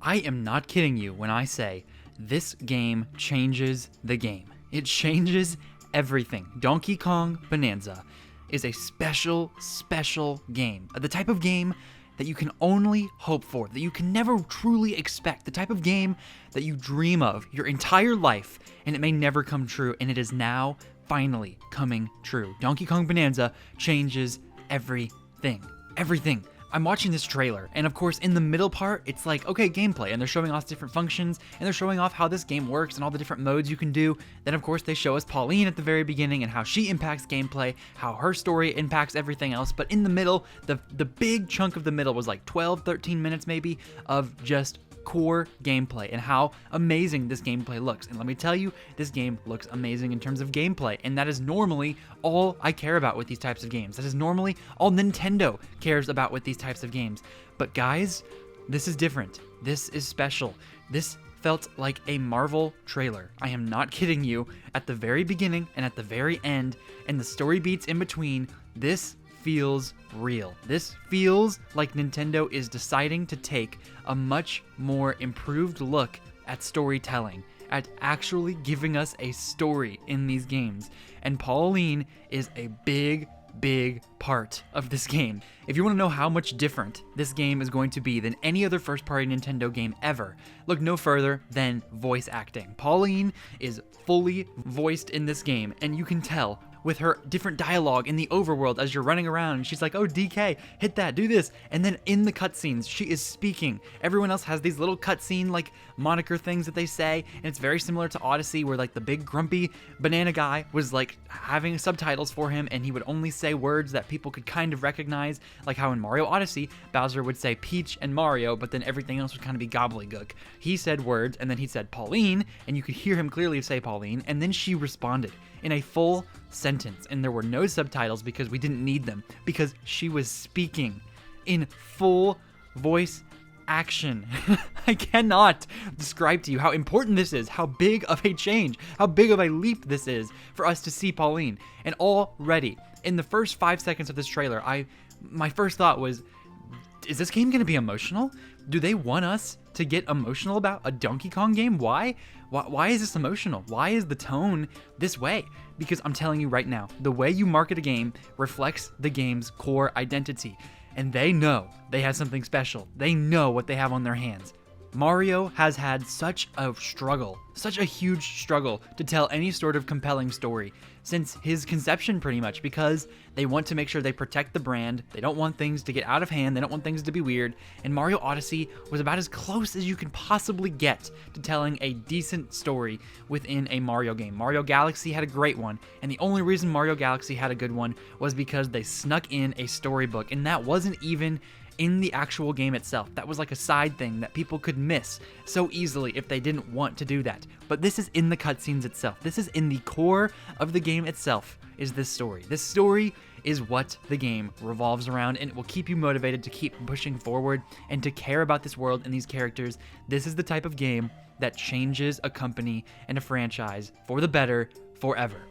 I am not kidding you when I say this game changes the game. It changes everything. Donkey Kong Bananza is a special, special game. The type of game that you can only hope for, that you can never truly expect, the type of game that you dream of your entire life, and it may never come true, and it is now finally coming true. Donkey Kong Bananza changes everything. Everything. I'm watching this trailer, and of course, in the middle part, it's like, okay, gameplay, and they're showing off different functions, and they're showing off how this game works and all the different modes you can do. Then, of course, they show us Pauline at the very beginning and how she impacts gameplay, how her story impacts everything else. But in the middle, the big chunk of the middle was like 12, 13 minutes maybe of just core gameplay and how amazing this gameplay looks. And let me tell you, this game looks amazing in terms of gameplay, and that is normally all I care about with these types of games. That is normally all Nintendo cares about with these types of games. But guys, this is different. This is special. This felt like a Marvel trailer. I am not kidding you. At the very beginning and at the very end, and the story beats in between, this feels real. This feels like Nintendo is deciding to take a much more improved look at storytelling, at actually giving us a story in these games. And Pauline is a big part of this game. If you want to know how much different this game is going to be than any other first-party Nintendo game ever, look no further than voice acting. Pauline is fully voiced in this game, and you can tell with her different dialogue in the overworld as you're running around, and she's like, oh, DK, hit that, do this. And then in the cutscenes, she is speaking. Everyone else has these little cutscene like moniker things that they say, and it's very similar to Odyssey, where like the big grumpy banana guy was like having subtitles for him, and he would only say words that people could kind of recognize, like how in Mario Odyssey, Bowser would say Peach and Mario, but then everything else would kind of be gobbledygook. He said words, and then he said Pauline, and you could hear him clearly say Pauline, and then she responded in a full sentence, and there were no subtitles because we didn't need them, because she was speaking in full voice action. I cannot describe to you how important this is, how big of a change, how big of a leap this is for us to see Pauline. And already, in the first 5 seconds of this trailer, my first thought was, is this game going to be emotional? Do they want us to get emotional about a Donkey Kong game? Why is this emotional? Why is the tone this way? Because I'm telling you right now, the way you market a game reflects the game's core identity. And they know they have something special. They know what they have on their hands. Mario has had such a struggle, such a huge struggle to tell any sort of compelling story since his conception pretty much, because they want to make sure they protect the brand. They don't want things to get out of hand. They don't want things to be weird. And Mario Odyssey was about as close as you can possibly get to telling a decent story within a Mario game. Mario Galaxy had a great one, and the only reason Mario Galaxy had a good one was because they snuck in a storybook, and that wasn't even in the actual game itself. That was like a side thing that people could miss so easily if they didn't want to do that. But this is in the cutscenes itself. This is in the core of the game itself, is this story. This story is what the game revolves around, and it will keep you motivated to keep pushing forward and to care about this world and these characters. This is the type of game that changes a company and a franchise for the better forever.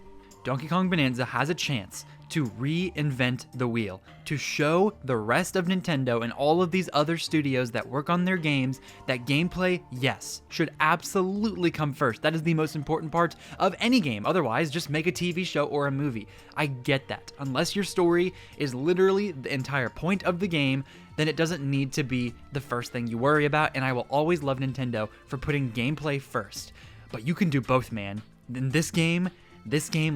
Donkey Kong Bananza has a chance to reinvent the wheel, to show the rest of Nintendo and all of these other studios that work on their games that gameplay, yes, should absolutely come first. That is the most important part of any game. Otherwise, just make a TV show or a movie. I get that. Unless your story is literally the entire point of the game, then it doesn't need to be the first thing you worry about, and I will always love Nintendo for putting gameplay first. But you can do both, man. In this game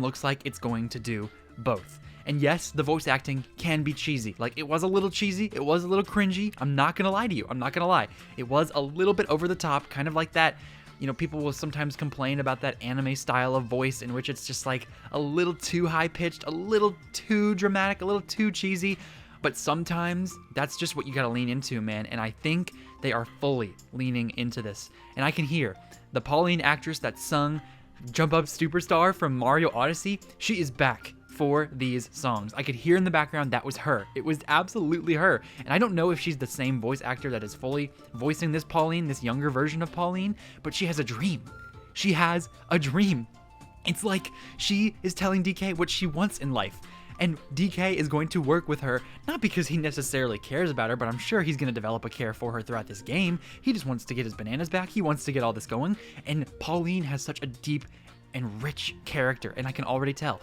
looks like it's going to do both. And yes, the voice acting can be cheesy. Like, it was a little cheesy, it was a little cringy. I'm not gonna lie to you, I'm not gonna lie. It was a little bit over the top, kind of like that. You know, people will sometimes complain about that anime style of voice in which it's just like a little too high-pitched, a little too dramatic, a little too cheesy. But sometimes that's just what you gotta lean into, man. And I think they are fully leaning into this. And I can hear the Pauline actress that sung Jump Up Superstar from Mario Odyssey, she is back for these songs. I could hear in the background that was her. It was absolutely her. And I don't know if she's the same voice actor that is fully voicing this Pauline, this younger version of Pauline, but she has a dream. She has a dream. It's like she is telling DK what she wants in life. And DK is going to work with her, not because he necessarily cares about her, but I'm sure he's going to develop a care for her throughout this game. He just wants to get his bananas back. He wants to get all this going. And Pauline has such a deep and rich character, and I can already tell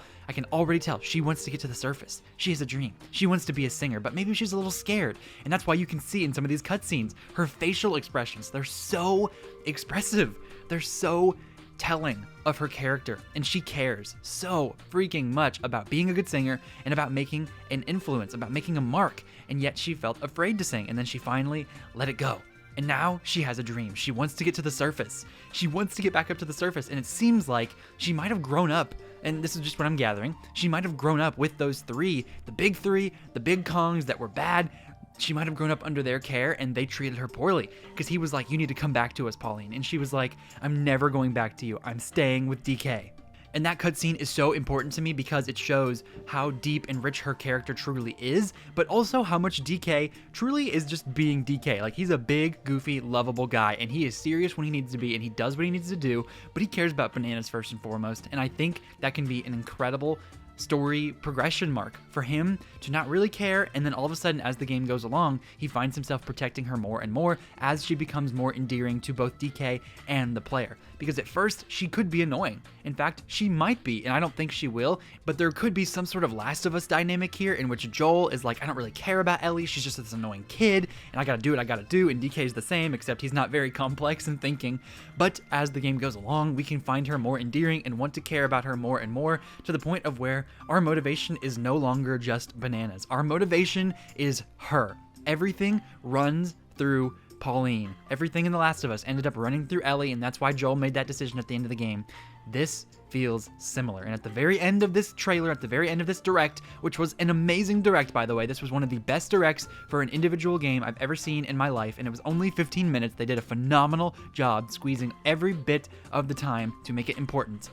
she wants to get to the surface. She has a dream. She wants to be a singer, but maybe she's a little scared. And that's why you can see in some of these cutscenes, her facial expressions, they're so expressive. They're so telling of her character, and she cares so freaking much about being a good singer and about making an influence, about making a mark, and yet she felt afraid to sing, and then she finally let it go. And now she has a dream. She wants to get to the surface. She wants to get back up to the surface, and it seems like she might have grown up, and this is just what I'm gathering, she might have grown up with those three, the big Kongs that were bad. She might have grown up under their care, and they treated her poorly, because he was like, you need to come back to us, Pauline. And she was like, I'm never going back to you. I'm staying with DK. And that cutscene is so important to me because it shows how deep and rich her character truly is, but also how much DK truly is just being DK. Like, he's a big, goofy, lovable guy, and he is serious when he needs to be, and he does what he needs to do, but he cares about bananas first and foremost. And I think that can be an incredible story progression mark for him to not really care, and then all of a sudden, as the game goes along, he finds himself protecting her more and more as she becomes more endearing to both DK and the player. Because at first, she could be annoying. In fact, she might be, and I don't think she will, but there could be some sort of Last of Us dynamic here in which Joel is like, I don't really care about Ellie, she's just this annoying kid, and I gotta do what I gotta do, and DK's the same, except he's not very complex in thinking. But as the game goes along, we can find her more endearing and want to care about her more and more, to the point of where our motivation is no longer just bananas. Our motivation is her. Everything runs through Pauline. Everything in The Last of Us ended up running through Ellie, and that's why Joel made that decision at the end of the game. This feels similar. And at the very end of this trailer, at the very end of this direct, which was an amazing direct, by the way, this was one of the best directs for an individual game I've ever seen in my life, and it was only 15 minutes. They did a phenomenal job squeezing every bit of the time to make it important.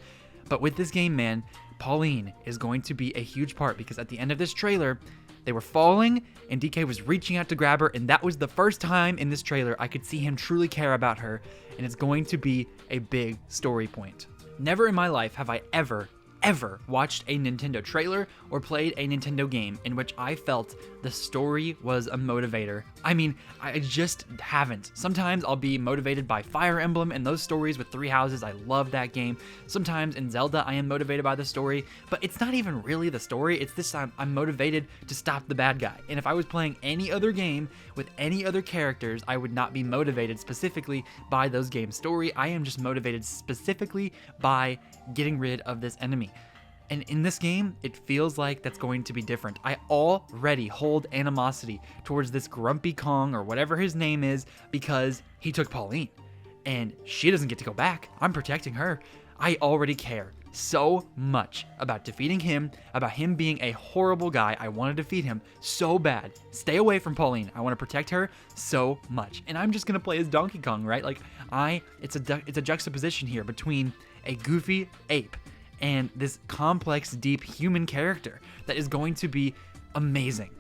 But with this game, man, Pauline is going to be a huge part, because at the end of this trailer, they were falling, and DK was reaching out to grab her, and that was the first time in this trailer I could see him truly care about her, and it's going to be a big story point. Never in my life have I ever watched a Nintendo trailer or played a Nintendo game in which I felt the story was a motivator. I mean, I just haven't. Sometimes I'll be motivated by Fire Emblem and those stories with 3 houses. I love that game. Sometimes in Zelda, I am motivated by the story, but it's not even really the story. It's this time I'm motivated to stop the bad guy. And if I was playing any other game with any other characters, I would not be motivated specifically by those games' story. I am just motivated specifically by getting rid of this enemy. And in this game, it feels like that's going to be different. I already hold animosity towards this Grumpy Kong or whatever his name is because he took Pauline. And she doesn't get to go back. I'm protecting her. I already care so much about defeating him, about him being a horrible guy. I want to defeat him so bad. Stay away from Pauline. I want to protect her so much. And I'm just going to play as Donkey Kong, right? Like, it's a juxtaposition here between a goofy ape and this complex, deep human character that is going to be amazing.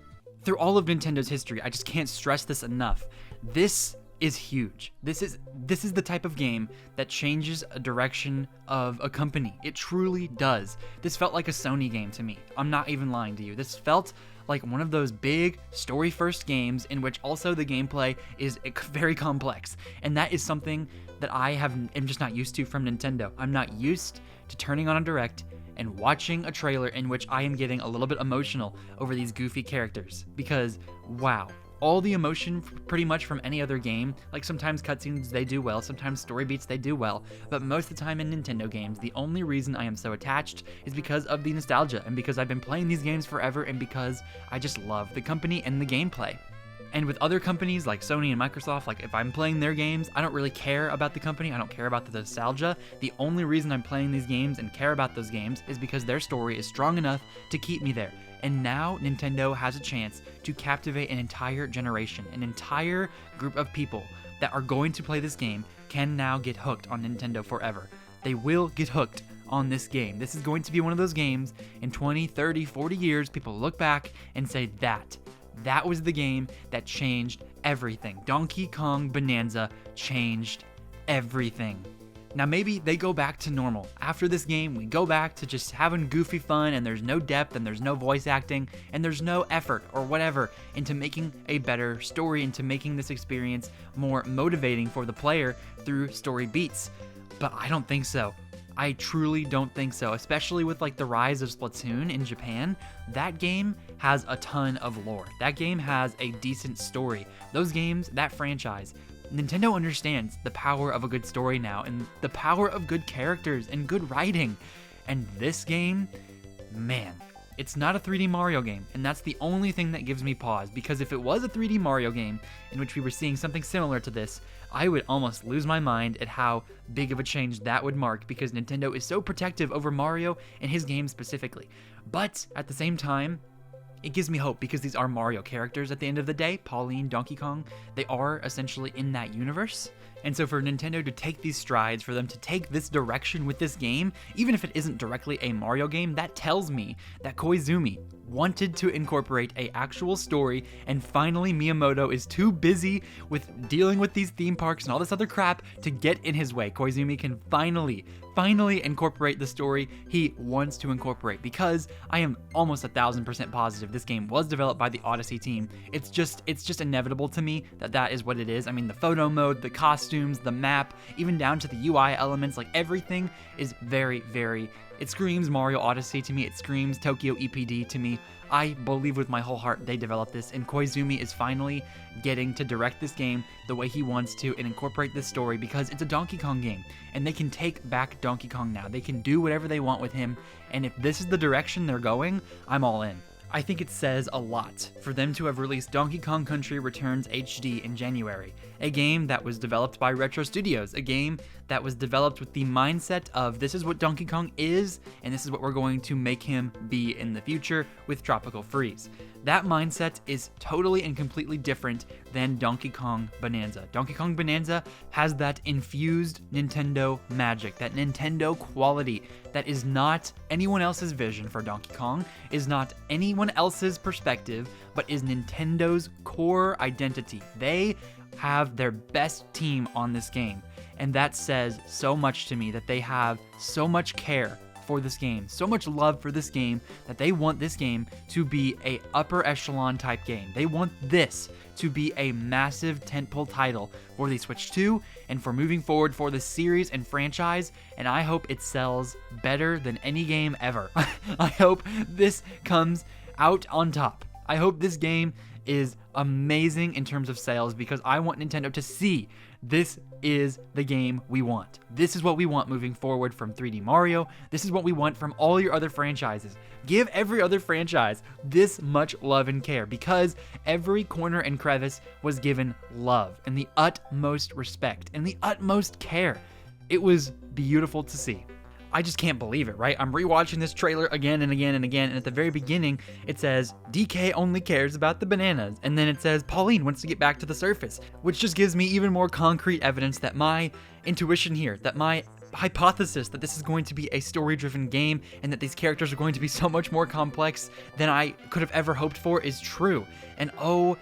Through all of Nintendo's history, I just can't stress this enough. This is huge. This is the type of game that changes a direction of a company. It truly does. This felt like a Sony game to me. I'm not even lying to you. This felt like one of those big story-first games in which also the gameplay is very complex. And that is something that I am just not used to from Nintendo. I'm not used to turning on a direct and watching a trailer in which I am getting a little bit emotional over these goofy characters. Because, wow. All the emotion pretty much from any other game, like sometimes cutscenes they do well, sometimes story beats they do well, but most of the time in Nintendo games, the only reason I am so attached is because of the nostalgia and because I've been playing these games forever and because I just love the company and the gameplay. And with other companies like Sony and Microsoft, like if I'm playing their games, I don't really care about the company, I don't care about the nostalgia. The only reason I'm playing these games and care about those games is because their story is strong enough to keep me there. And now Nintendo has a chance to captivate an entire generation, an entire group of people that are going to play this game can now get hooked on Nintendo forever. They will get hooked on this game. This is going to be one of those games in 20, 30, 40 years, people look back and say that was the game that changed everything. Donkey Kong Bananza changed everything. Now maybe they go back to normal. After this game, we go back to just having goofy fun, and there's no depth, and there's no voice acting, and there's no effort or whatever into making a better story, into making this experience more motivating for the player through story beats. But I don't think so. I truly don't think so, especially with like the rise of Splatoon in Japan. That game has a ton of lore. That game has a decent story. Those games, that franchise, Nintendo understands the power of a good story now, and the power of good characters and good writing. And this game, man, it's not a 3D Mario game, and that's the only thing that gives me pause, because if it was a 3D Mario game in which we were seeing something similar to this, I would almost lose my mind at how big of a change that would mark, because Nintendo is so protective over Mario and his games specifically. But at the same time, it gives me hope, because these are Mario characters at the end of the day. Pauline, Donkey Kong, they are essentially in that universe. And so for Nintendo to take these strides, for them to take this direction with this game, even if it isn't directly a Mario game, that tells me that Koizumi wanted to incorporate an actual story, and finally Miyamoto is too busy with dealing with these theme parks and all this other crap to get in his way. Koizumi can finally incorporate the story he wants to incorporate, because I am almost 1000% positive this game was developed by the Odyssey team. It's just inevitable to me that is what it is. I mean, the photo mode, the costumes, the map, even down to the UI elements, like everything is very, it screams Mario Odyssey to me. It screams Tokyo EPD to me. I believe with my whole heart they developed this, and Koizumi is finally getting to direct this game the way he wants to and incorporate this story, because it's a Donkey Kong game, and they can take back Donkey Kong now. They can do whatever they want with him, and if this is the direction they're going, I'm all in. I think it says a lot for them to have released Donkey Kong Country Returns HD in January, a game that was developed by Retro Studios, a game that was developed with the mindset of this is what Donkey Kong is, and this is what we're going to make him be in the future with Tropical Freeze. That mindset is totally and completely different than Donkey Kong Bananza. Donkey Kong Bananza has that infused Nintendo magic, that Nintendo quality that is not anyone else's vision for Donkey Kong, is not anyone else's perspective, but is Nintendo's core identity. They have their best team on this game, and that says so much to me, that they have so much care for this game, so much love for this game, that they want this game to be a upper echelon type game. They want this to be a massive tentpole title for the Switch 2 and for moving forward for the series and franchise, and I hope it sells better than any game ever. I hope this comes out on top. I hope this game is amazing in terms of sales, because I want Nintendo to see this is the game we want. This is what we want moving forward from 3D Mario. This is what we want from all your other franchises. Give every other franchise this much love and care, because every corner and crevice was given love and the utmost respect and the utmost care. It was beautiful to see. I just can't believe it, right? I'm rewatching this trailer again and again and again, and at the very beginning, it says, DK only cares about the bananas, and then it says, Pauline wants to get back to the surface, which just gives me even more concrete evidence that my intuition here, that my hypothesis that this is going to be a story-driven game and that these characters are going to be so much more complex than I could have ever hoped for is true. And oh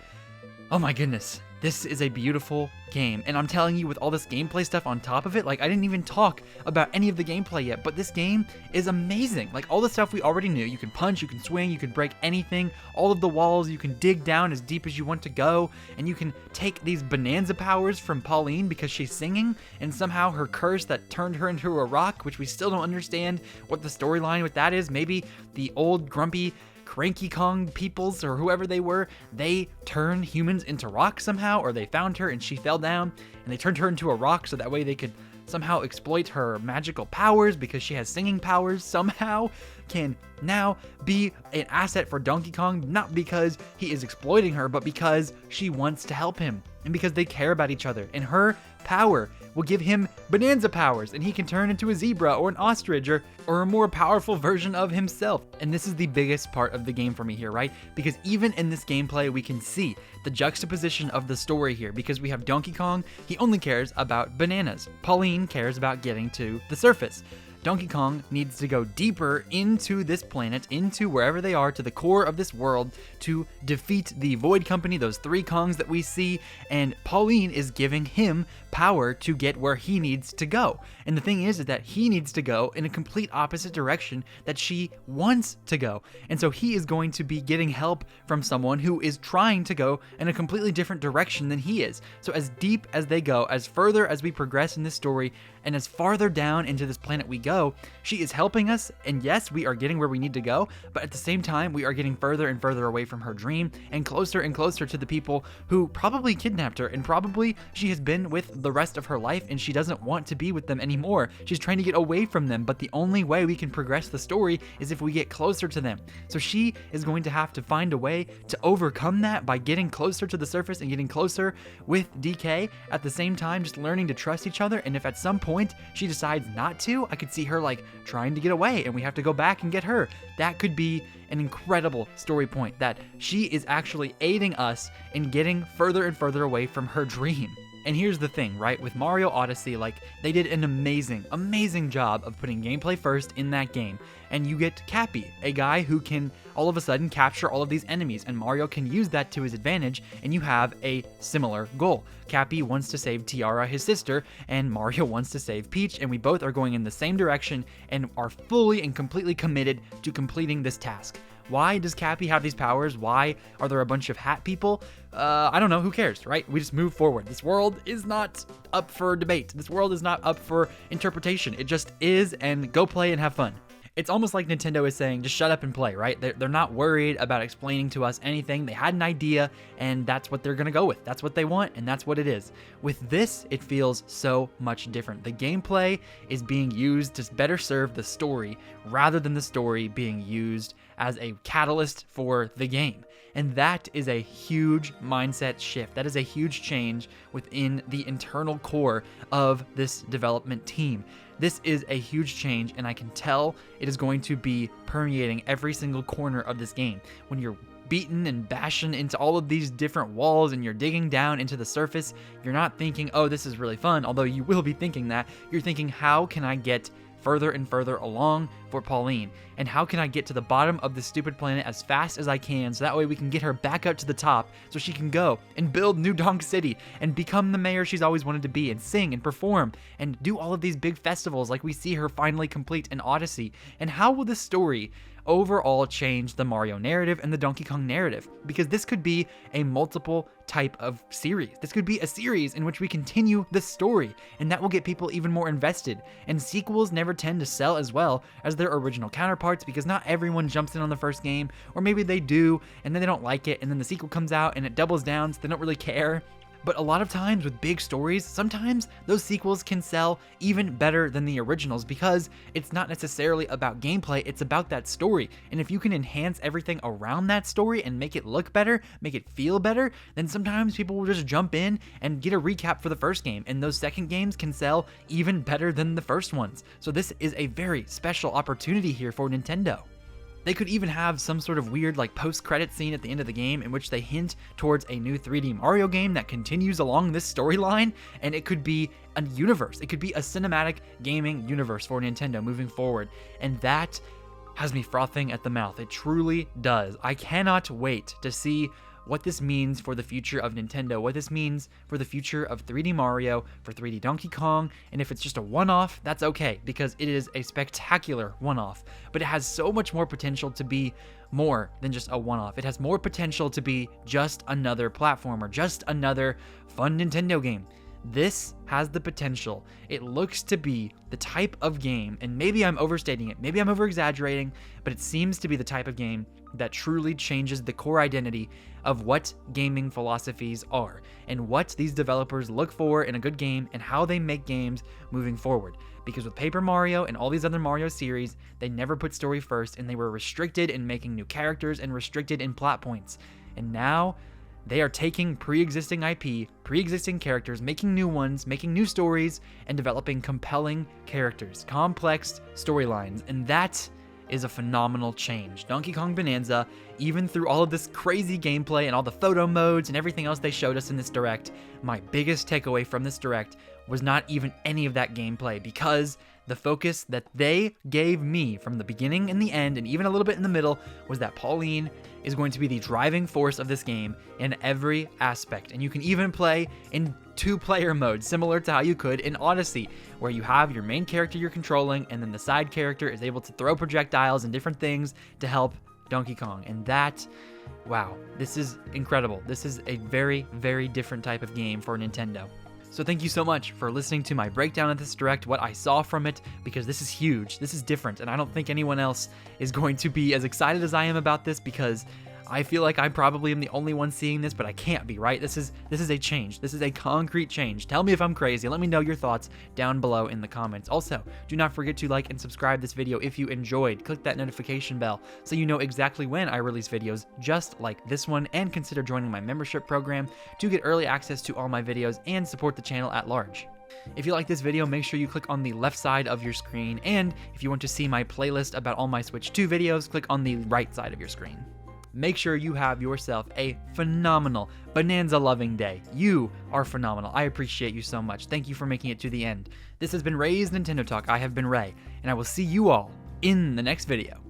my goodness. This is a beautiful game, and I'm telling you, with all this gameplay stuff on top of it, like I didn't even talk about any of the gameplay yet, but this game is amazing. Like all the stuff we already knew, you can punch, you can swing, you can break anything, all of the walls, you can dig down as deep as you want to go, and you can take these Bananza powers from Pauline because she's singing, and somehow her curse that turned her into a rock, which we still don't understand what the storyline with that is. Maybe the old grumpy Cranky Kong peoples or whoever they were, they turn humans into rocks somehow, or they found her and she fell down and they turned her into a rock so that way they could somehow exploit her magical powers because she has singing powers, somehow can now be an asset for Donkey Kong, not because he is exploiting her, but because she wants to help him and because they care about each other, and her power will give him Bananza powers, and he can turn into a zebra or an ostrich or a more powerful version of himself. And this is the biggest part of the game for me here, right? Because even in this gameplay, we can see the juxtaposition of the story here, because we have Donkey Kong, he only cares about bananas. Pauline cares about getting to the surface. Donkey Kong needs to go deeper into this planet, into wherever they are, to the core of this world, to defeat the Void Company, those three Kongs that we see, and Pauline is giving him power to get where he needs to go. And the thing is that he needs to go in a complete opposite direction that she wants to go. And so he is going to be getting help from someone who is trying to go in a completely different direction than he is. So as deep as they go, as further as we progress in this story, and as farther down into this planet we go, she is helping us, and yes, we are getting where we need to go, but at the same time, we are getting further and further away from her dream, and closer to the people who probably kidnapped her, and probably she has been with the rest of her life, and she doesn't want to be with them anymore. She's trying to get away from them, but the only way we can progress the story is if we get closer to them. So she is going to have to find a way to overcome that by getting closer to the surface and getting closer with DK, at the same time just learning to trust each other. And if at some point she decides not to, I could see her like trying to get away and we have to go back and get her. That could be an incredible story point, that she is actually aiding us in getting further and further away from her dream. And here's the thing, right? With Mario Odyssey, like, they did an amazing job of putting gameplay first in that game. And you get Cappy, a guy who can all of a sudden capture all of these enemies, and Mario can use that to his advantage, and you have a similar goal. Cappy wants to save Tiara, his sister, and Mario wants to save Peach, and we both are going in the same direction and are fully and completely committed to completing this task. Why does Cappy have these powers? Why are there a bunch of hat people? I don't know, who cares, right? We just move forward. This world is not up for debate. This world is not up for interpretation. It just is, and go play and have fun. It's almost like Nintendo is saying, just shut up and play, right? They're not worried about explaining to us anything. They had an idea, and that's what they're gonna go with. That's what they want, and that's what it is. With this, it feels so much different. The gameplay is being used to better serve the story, rather than the story being used as a catalyst for the game. And that is a huge mindset shift. That is a huge change within the internal core of this development team. This is a huge change, and I can tell it is going to be permeating every single corner of this game. When you're beaten and bashing into all of these different walls and you're digging down into the surface, you're not thinking, oh, this is really fun, although you will be thinking that. You're thinking, how can I get further and further along for Pauline? And how can I get to the bottom of this stupid planet as fast as I can, so that way we can get her back up to the top so she can go and build New Donk City and become the mayor she's always wanted to be, and sing and perform and do all of these big festivals like we see her finally complete in Odyssey. And how will this story overall change the Mario narrative and the Donkey Kong narrative? Because this could be a multiple type of series. This could be a series in which we continue the story, and that will get people even more invested. And sequels never tend to sell as well as their original counterparts, because not everyone jumps in on the first game, or maybe they do and then they don't like it, and then the sequel comes out and it doubles down, so they don't really care. But a lot of times with big stories, sometimes those sequels can sell even better than the originals, because it's not necessarily about gameplay, it's about that story. And if you can enhance everything around that story and make it look better, make it feel better, then sometimes people will just jump in and get a recap for the first game, and those second games can sell even better than the first ones. So this is a very special opportunity here for Nintendo. They could even have some sort of weird like post-credit scene at the end of the game in which they hint towards a new 3D Mario game that continues along this storyline, and it could be a universe. It could be a cinematic gaming universe for Nintendo moving forward, and that has me frothing at the mouth. It truly does. I cannot wait to see what this means for the future of Nintendo, what this means for the future of 3D Mario, for 3D Donkey Kong, and if it's just a one-off, that's okay, because it is a spectacular one-off, but it has so much more potential to be more than just a one-off. It has more potential to be just another platformer, just another fun Nintendo game. This has the potential. It looks to be the type of game, and maybe I'm overstating it, maybe I'm over-exaggerating, but it seems to be the type of game that truly changes the core identity of what gaming philosophies are, and what these developers look for in a good game, and how they make games moving forward. Because with Paper Mario and all these other Mario series, they never put story first, and they were restricted in making new characters and restricted in plot points. And now they are taking pre-existing IP, pre-existing characters, making new ones, making new stories, and developing compelling characters, complex storylines, and that is a phenomenal change. Donkey Kong Bananza, even through all of this crazy gameplay and all the photo modes and everything else they showed us in this direct, my biggest takeaway from this direct was not even any of that gameplay, because The focus that they gave me from the beginning and the end, and even a little bit in the middle, was that Pauline is going to be the driving force of this game in every aspect. And you can even play in 2-player mode, similar to how you could in Odyssey, where you have your main character you're controlling, and then the side character is able to throw projectiles and different things to help Donkey Kong. And that, wow, this is incredible. This is a very, very different type of game for Nintendo. So thank you so much for listening to my breakdown of this Direct, what I saw from it, because this is huge, this is different, and I don't think anyone else is going to be as excited as I am about this, because I feel like I probably am the only one seeing this, but I can't be, right? This is a change. This is a concrete change. Tell me if I'm crazy. Let me know your thoughts down below in the comments. Also, do not forget to like and subscribe this video if you enjoyed. Click that notification bell so you know exactly when I release videos just like this one, and consider joining my membership program to get early access to all my videos and support the channel at large. If you like this video, make sure you click on the left side of your screen, and if you want to see my playlist about all my Switch 2 videos, click on the right side of your screen. Make sure you have yourself a phenomenal Bonanza-loving day. You are phenomenal. I appreciate you so much. Thank you for making it to the end. This has been Ray's Nintendo Talk. I have been Ray, and I will see you all in the next video.